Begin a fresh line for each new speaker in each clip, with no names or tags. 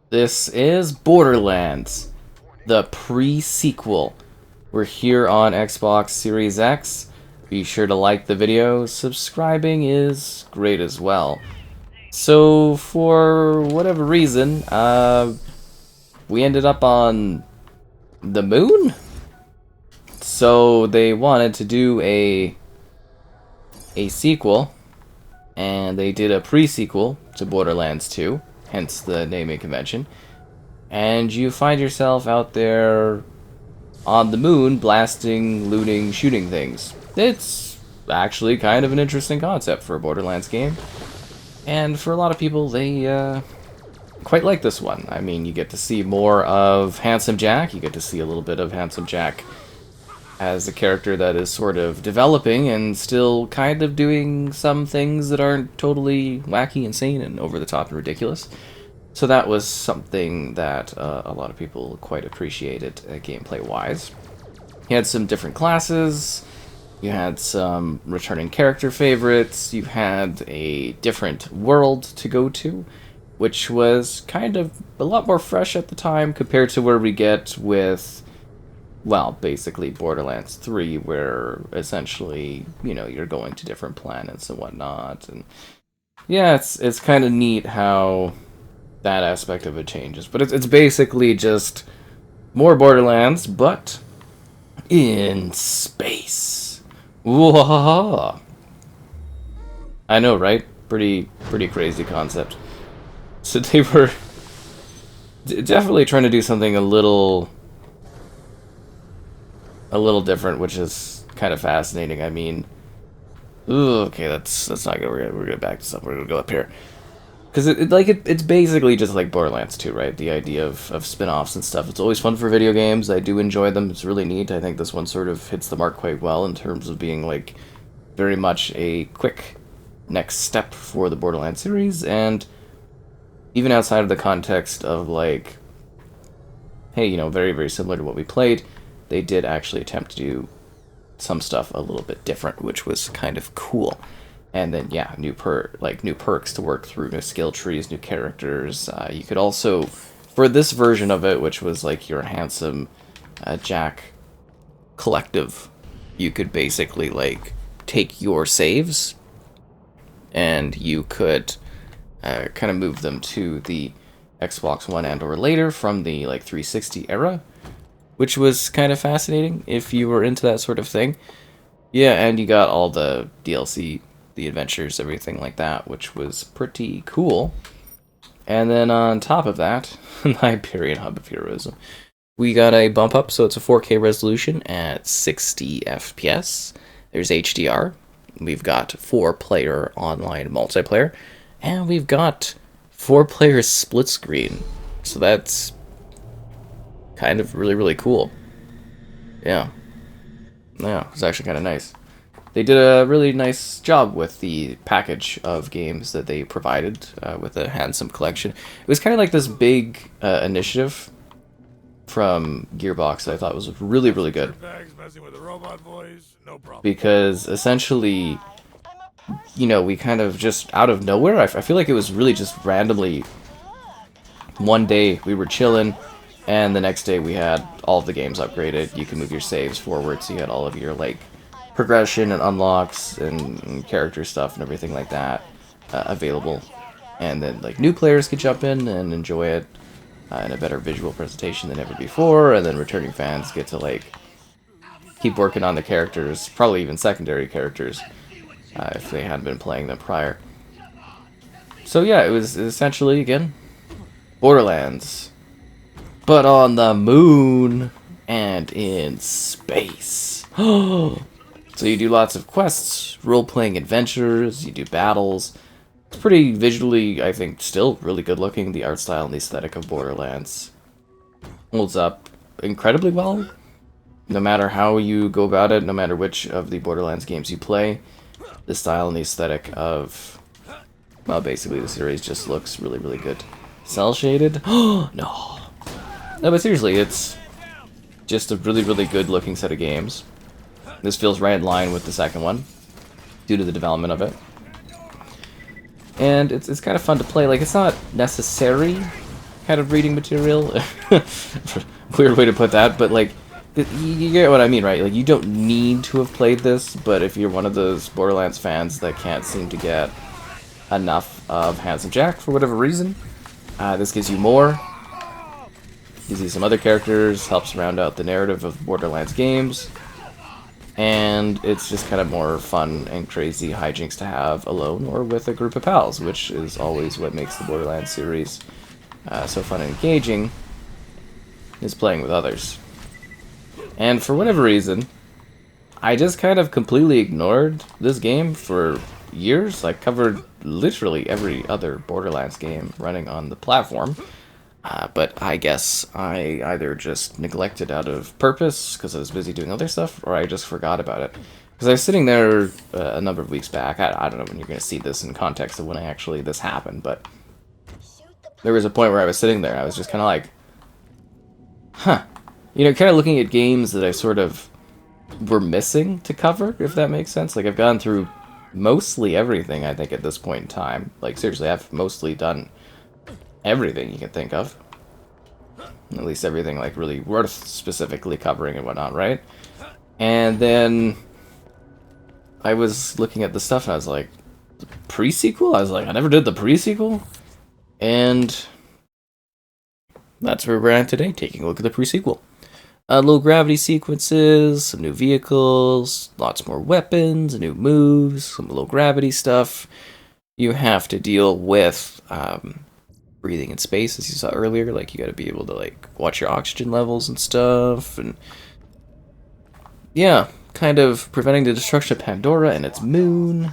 This is Borderlands, the pre-sequel. We're here on Xbox Series X. Be sure to like the video. Subscribing is great as well. So, for whatever reason, we ended up on the moon? So, they wanted to do a sequel, and they did a pre-sequel to Borderlands 2, hence the naming convention. And you find yourself out there on the moon blasting, looting, shooting things. It's actually kind of an interesting concept for a Borderlands game. And for a lot of people, they quite like this one. I mean, you get to see more of Handsome Jack. You get to see a little bit of Handsome Jack as a character that is sort of developing and still kind of doing some things that aren't totally wacky, insane, and over the top and ridiculous. So that was something that a lot of people quite appreciated gameplay-wise. You had some different classes, you had some returning character favorites, you had a different world to go to, which was kind of a lot more fresh at the time compared to where we get with, well, basically Borderlands 3, where essentially, you know, you're going to different planets and whatnot. And yeah, it's kind of neat how that aspect of it changes. But it's basically just more Borderlands, but in space. Whoa! I know, right? Pretty crazy concept. So they were definitely trying to do something a little different, which is kind of fascinating. I mean, ooh, okay, that's not good. We're gonna back this up. We're gonna go up here. Because it's basically just like Borderlands 2, right? The idea of spin-offs and stuff. It's always fun for video games. I do enjoy them. It's really neat. I think this one sort of hits the mark quite well in terms of being like very much a quick next step for the Borderlands series, and even outside of the context of like, hey, you know, very similar to what we played, they did actually attempt to do some stuff a little bit different, which was kind of cool. And then, yeah, new perks to work through, new skill trees, new characters. You could also, for this version of it, which was like your Handsome Jack collective, you could basically like take your saves and you could kind of move them to the Xbox One and or later from the like 360 era, which was kind of fascinating if you were into that sort of thing. Yeah, and you got all the DLC, the adventures, everything like that, which was pretty cool. And then on top of that, the Hyperion Hub of Heroism, we got a bump up, so it's a 4K resolution at 60 FPS. There's HDR. We've got 4-player online multiplayer, and we've got 4-player split screen. So that's kind of really cool. Yeah, it's actually kind of nice. They did a really nice job with the package of games that they provided with a handsome collection. It was kind of like this big initiative from Gearbox that I thought was really good. Because essentially, you know, we kind of just out of nowhere, I feel like it was really just randomly, one day we were chilling, and the next day we had all of the games upgraded. You can move your saves forward, so you had all of your like progression and unlocks and character stuff and everything like that available, and then like new players could jump in and enjoy it in a better visual presentation than ever before, and then returning fans get to like keep working on the characters, probably even secondary characters if they hadn't been playing them prior. So yeah, it was essentially, again, Borderlands, but on the moon and in space. So you do lots of quests, role-playing adventures, you do battles. It's pretty visually, I think, still really good looking. The art style and the aesthetic of Borderlands holds up incredibly well. No matter how you go about it, no matter which of the Borderlands games you play, the style and the aesthetic of, well, basically the series just looks really good. Cell-shaded? Oh, no. No, but seriously, it's just a really good looking set of games. This feels right in line with the second one, due to the development of it. And it's kind of fun to play. Like, it's not necessary kind of reading material. Weird way to put that, but like, you get what I mean, right? Like, you don't need to have played this, but if you're one of those Borderlands fans that can't seem to get enough of Handsome Jack for whatever reason, this gives you more. Gives you some other characters, helps round out the narrative of Borderlands games, and it's just kind of more fun and crazy hijinks to have alone or with a group of pals, which is always what makes the Borderlands series so fun and engaging, is playing with others. And for whatever reason, I just kind of completely ignored this game for years. I covered literally every other Borderlands game running on the platform. But I guess I either just neglected out of purpose because I was busy doing other stuff, or I just forgot about it. Because I was sitting there a number of weeks back. I don't know when you're going to see this in context of when this happened, but there was a point where I was sitting there and I was just kind of like, huh. You know, kind of looking at games that I sort of were missing to cover, if that makes sense. Like, I've gone through mostly everything, I think, at this point in time. Like, seriously, I've mostly done everything you can think of. At least everything, like, really worth specifically covering and whatnot, right? And then I was looking at the stuff and I was like, pre-sequel? I was like, I never did the pre-sequel? And that's where we're at today, taking a look at the pre-sequel. Low gravity sequences, some new vehicles, lots more weapons, new moves, some low gravity stuff. You have to deal with breathing in space, as you saw earlier. Like, you gotta be able to, like, watch your oxygen levels and stuff, and yeah, kind of preventing the destruction of Pandora and its moon.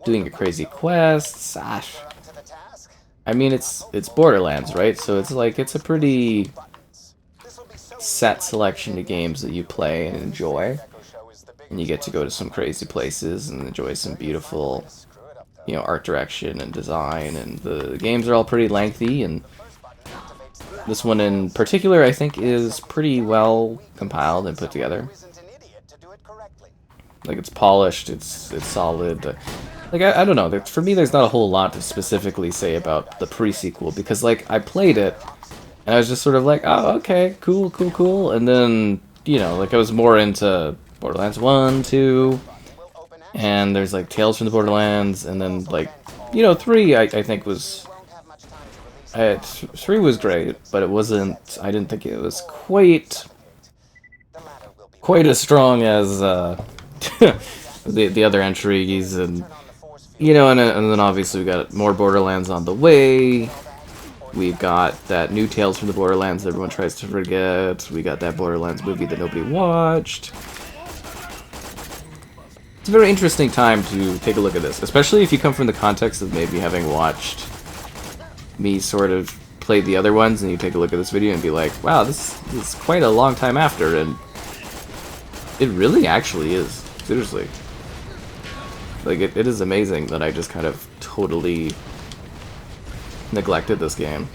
Doing your crazy quests. I mean, it's Borderlands, right? So it's like, it's a pretty set selection of games that you play and enjoy, and you get to go to some crazy places and enjoy some beautiful, you know, art direction and design, and the games are all pretty lengthy, and this one in particular I think is pretty well compiled and put together. Like, it's polished, it's solid. Like, I don't know, for me there's not a whole lot to specifically say about the pre-sequel, because, like, I played it and I was just sort of like, oh, okay, cool, and then, you know, like, I was more into Borderlands 1, 2, and there's, like, Tales from the Borderlands, and then, like, you know, 3 I think was... 3 was great, but it wasn't... I didn't think it was quite as strong as the other entries, and, you know, and then obviously we got more Borderlands on the way. We've got that new Tales from the Borderlands that everyone tries to forget. We got that Borderlands movie that nobody watched. It's a very interesting time to take a look at this, especially if you come from the context of maybe having watched me sort of play the other ones, and you take a look at this video and be like, wow, this is quite a long time after, and it really actually is. Seriously. Like, it is amazing that I just kind of totally neglected this game.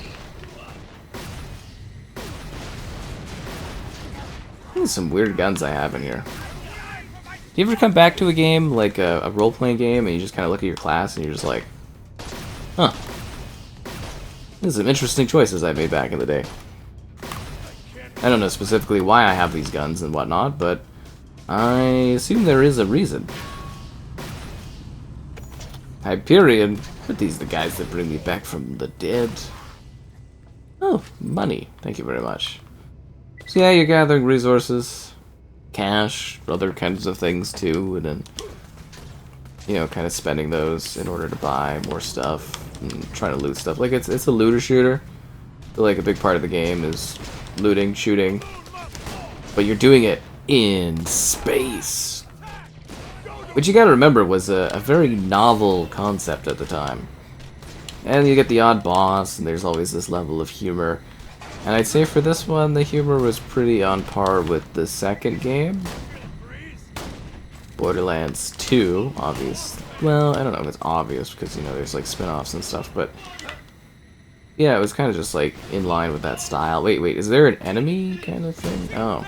There's some weird guns I have in here. Do you ever come back to a game, like a role-playing game, and you just kind of look at your class and you're just like, huh, there's some interesting choices I made back in the day. I don't know specifically why I have these guns and whatnot, but I assume there is a reason. Hyperion? Aren't these the guys that bring me back from the dead? Oh, money. Thank you very much. So yeah, you're gathering resources, cash, other kinds of things too, and then, you know, kind of spending those in order to buy more stuff and trying to loot stuff. Like, it's a looter shooter. But, like, a big part of the game is looting, shooting, but you're doing it in space. Which you gotta remember was a very novel concept at the time. And you get the odd boss, and there's always this level of humor. And I'd say for this one, the humor was pretty on par with the second game. Borderlands 2, obvious. Well, I don't know if it's obvious, because, you know, there's, like, spin-offs and stuff, but... yeah, it was kind of just, like, in line with that style. Wait, is there an enemy kind of thing? Oh.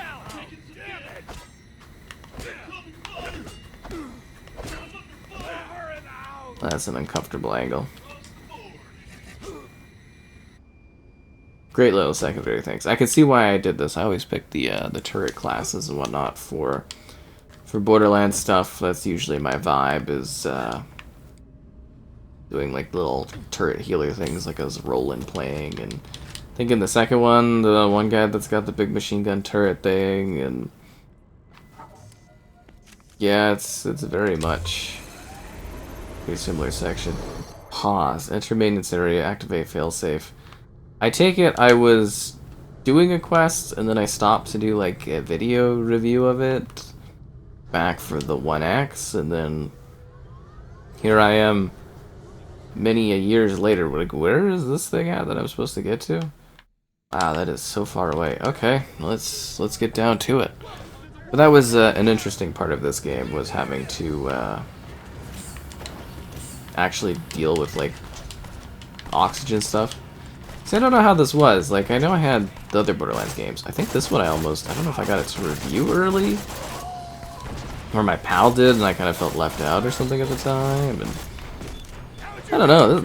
That's an uncomfortable angle. Great little secondary things. I can see why I did this. I always pick the turret classes and whatnot for Borderlands stuff. That's usually my vibe, is doing like little turret healer things like I was rolling playing. And I think in the second one, the one guy that's got the big machine gun turret thing, and yeah, it's very much a similar section. Pause. Enter maintenance area. Activate failsafe. I take it I was doing a quest and then I stopped to do like a video review of it back for the 1X, and then here I am many a years later. Like, where is this thing at that I'm supposed to get to? Wow, that is so far away. Okay, let's get down to it. But that was an interesting part of this game, was having to actually deal with like oxygen stuff. See, I don't know how this was. Like, I know I had the other Borderlands games. I think this one I don't know if I got it to review early, or my pal did, and I kind of felt left out or something at the time. And I don't know.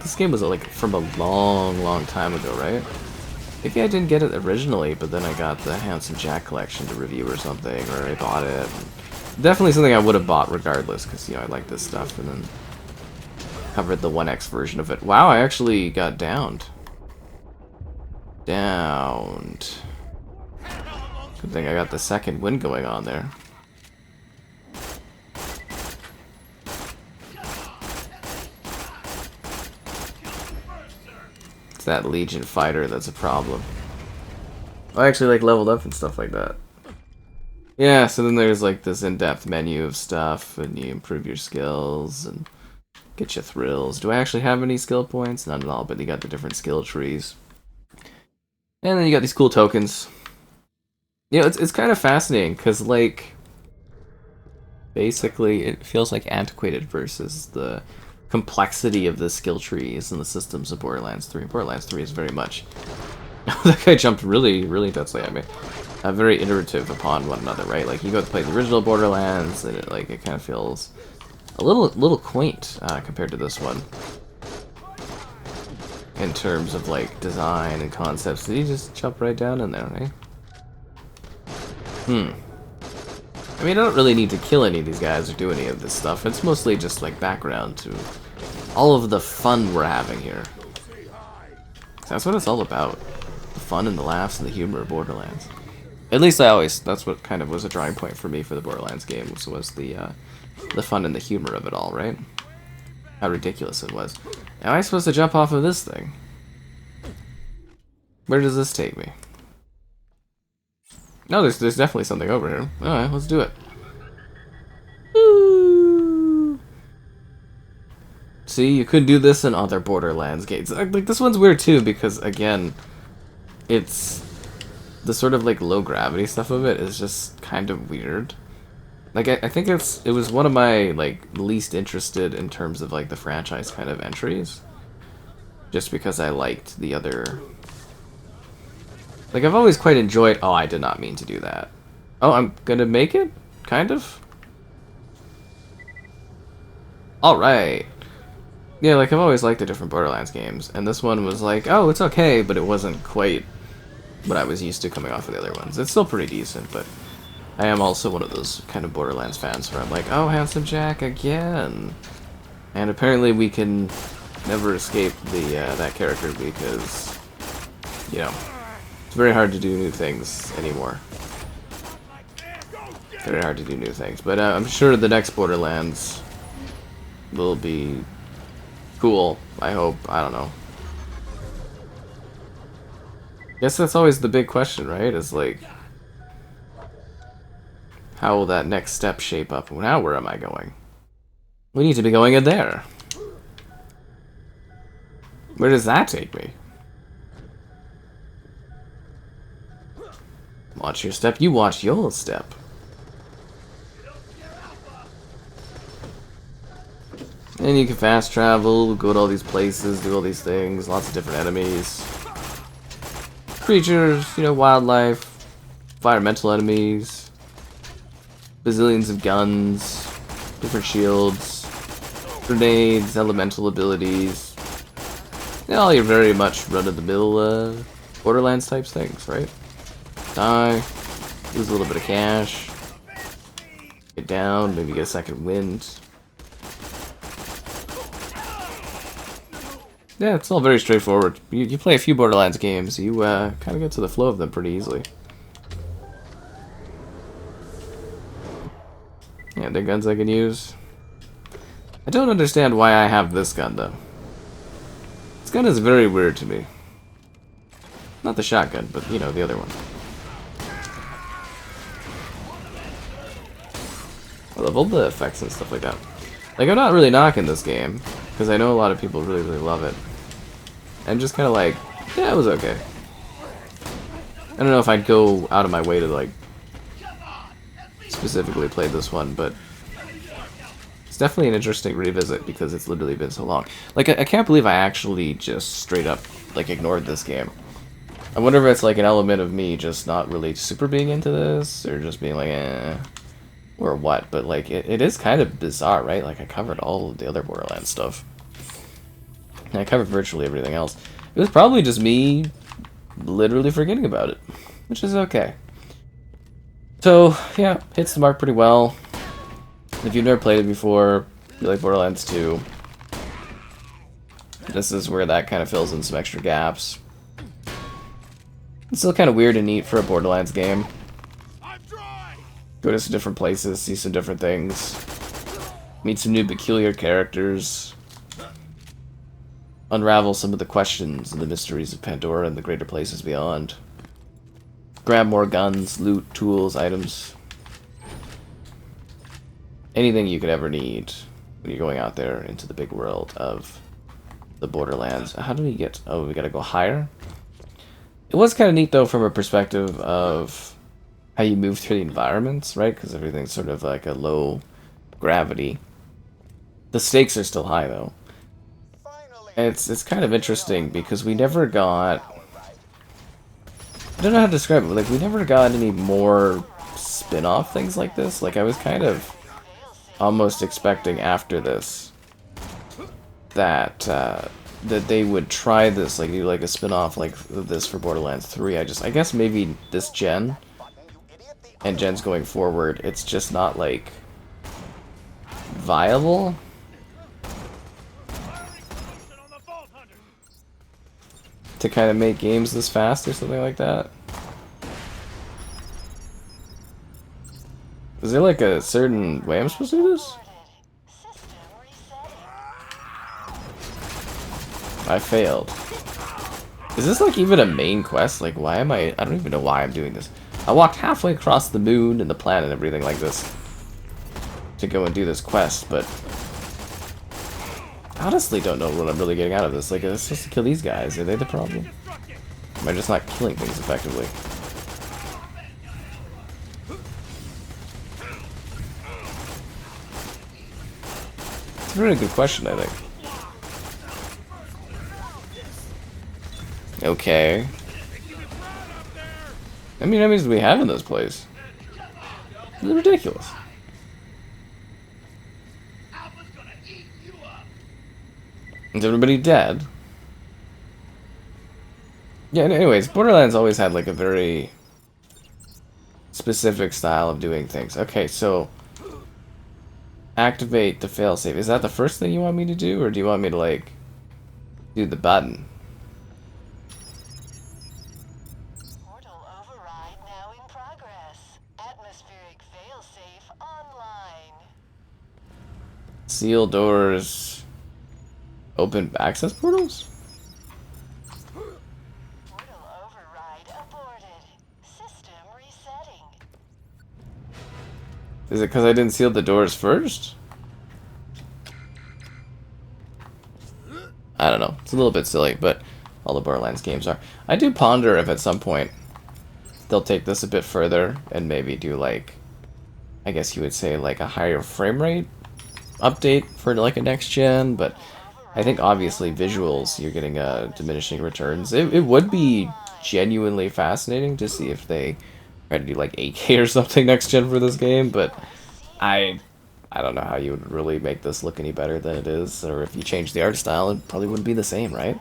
This game was like from a long time ago, right? Maybe I didn't get it originally, but then I got the Handsome Jack collection to review or something, or I bought it. Definitely something I would have bought regardless, because, you know, I like this stuff. And then covered the 1X version of it. Wow, I actually got downed. Good thing I got the second win going on there. It's that Legion fighter that's a problem. I actually like leveled up and stuff like that. Yeah, so then there's like this in-depth menu of stuff, and you improve your skills and get you thrills. Do I actually have any skill points? None at all, but you got the different skill trees. And then you got these cool tokens. You know, it's kind of fascinating, because, like, basically it feels like antiquated versus the complexity of the skill trees and the systems of Borderlands 3. Borderlands 3 is very much... that guy jumped really densely at me. Very iterative upon one another, right? Like, you go to play the original Borderlands, and it kind of feels a little quaint compared to this one. In terms of, like, design and concepts. Did he just jump right down in there, right? I mean, I don't really need to kill any of these guys or do any of this stuff. It's mostly just, like, background to all of the fun we're having here. That's what it's all about. The fun and the laughs and the humor of Borderlands. At least that's what kind of was a drawing point for me for the Borderlands games, was the fun and the humor of it all, right? How ridiculous it was. Now, am I supposed to jump off of this thing? Where does this take me? No, there's definitely something over here. Alright, let's do it. Woo! See, you could do this in other Borderlands games. Like, this one's weird too, because, again, it's... the sort of, like, low gravity stuff of it is just kind of weird. Like, I think it was one of my, like, least interested in terms of, like, the franchise kind of entries. Just because I liked the other... Like, I've always quite enjoyed... Oh, I did not mean to do that. Oh, I'm gonna make it? Kind of? Alright. Yeah, like, I've always liked the different Borderlands games. And this one was like, oh, it's okay, but it wasn't quite what I was used to coming off of the other ones. It's still pretty decent, but... I am also one of those kind of Borderlands fans where I'm like, oh, Handsome Jack again. And apparently we can never escape that character because, you know, it's very hard to do new things anymore. Very hard to do new things. But I'm sure the next Borderlands will be cool, I hope. I don't know. Guess that's always the big question, right? Is like... how will that next step shape up? Now where am I going? We need to be going in there. Where does that take me? Watch your step. You watch your step. And you can fast travel, go to all these places, do all these things. Lots of different enemies. Creatures, you know, wildlife. Environmental enemies. Bazillions of guns, different shields, grenades, elemental abilities. Yeah, all your very much run-of-the-mill Borderlands types things, right? Die, lose a little bit of cash, get down, maybe get a second wind. Yeah, it's all very straightforward. You play a few Borderlands games, you kind of get to the flow of them pretty easily. Yeah, the guns I can use. I don't understand why I have this gun, though. This gun is very weird to me. Not the shotgun, but, you know, the other one. I love all the effects and stuff like that. Like, I'm not really knocking this game, because I know a lot of people really, really love it. I'm just kind of like, yeah, it was okay. I don't know if I'd go out of my way to, like, specifically play this one, but it's definitely an interesting revisit because it's literally been so long. Like, I can't believe I actually just straight up, like, ignored this game. I wonder if it's, like, an element of me just not really super being into this, or just being like, eh, or what, but, like, it is kind of bizarre, right? Like, I covered all of the other Borderlands stuff. And I covered virtually everything else. It was probably just me literally forgetting about it, which is okay. So, yeah, hits the mark pretty well. If you've never played it before, you like Borderlands 2, this is where that kind of fills in some extra gaps. It's still kind of weird and neat for a Borderlands game. Go to some different places, see some different things, meet some new peculiar characters, unravel some of the questions and the mysteries of Pandora and the greater places beyond. Grab more guns, loot, tools, items. Anything you could ever need when you're going out there into the big world of the Borderlands. How do we get... Oh, we gotta go higher? It was kind of neat, though, from a perspective of how you move through the environments, right? Because everything's sort of like a low gravity. The stakes are still high, though. And it's kind of interesting because we never got... I don't know how to describe it, but like, we never got any more spin-off things like this. Like, I was kind of almost expecting after this that that they would try this, like do like a spin-off like this for Borderlands 3. I guess maybe this gen and gens going forward, it's just not like viable. To kind of make games this fast or something like that. Is there like a certain way I'm supposed to do this? I failed. Is this like even a main quest? Like, why am I don't even know why I'm doing this. I walked halfway across the moon and the planet and everything like this to go and do this quest, but I honestly don't know what I'm really getting out of this. Like, it's supposed to kill these guys. Are they the problem? Am I just not killing things effectively? It's a really good question, I think. Okay. I mean, how many do we have in this place? This is ridiculous. Is everybody dead? Yeah, anyways, Borderlands always had like a very specific style of doing things. Okay, so activate the failsafe. Is that the first thing you want me to do, or do you want me to like do the button?
Portal override now in progress. Atmospheric failsafe online.
Seal doors. Open access portals?
Portal override aborted. System resetting.
Is it because I didn't seal the doors first? I don't know. It's a little bit silly, but all the Borderlands games are. I do ponder if at some point they'll take this a bit further and maybe do like, I guess you would say like a higher frame rate update for like a next gen, but I think obviously visuals, you're getting diminishing returns. It would be genuinely fascinating to see if they try to do like 8K or something next gen for this game, but I don't know how you would really make this look any better than it is, or if you change the art style, it probably wouldn't be the same, right?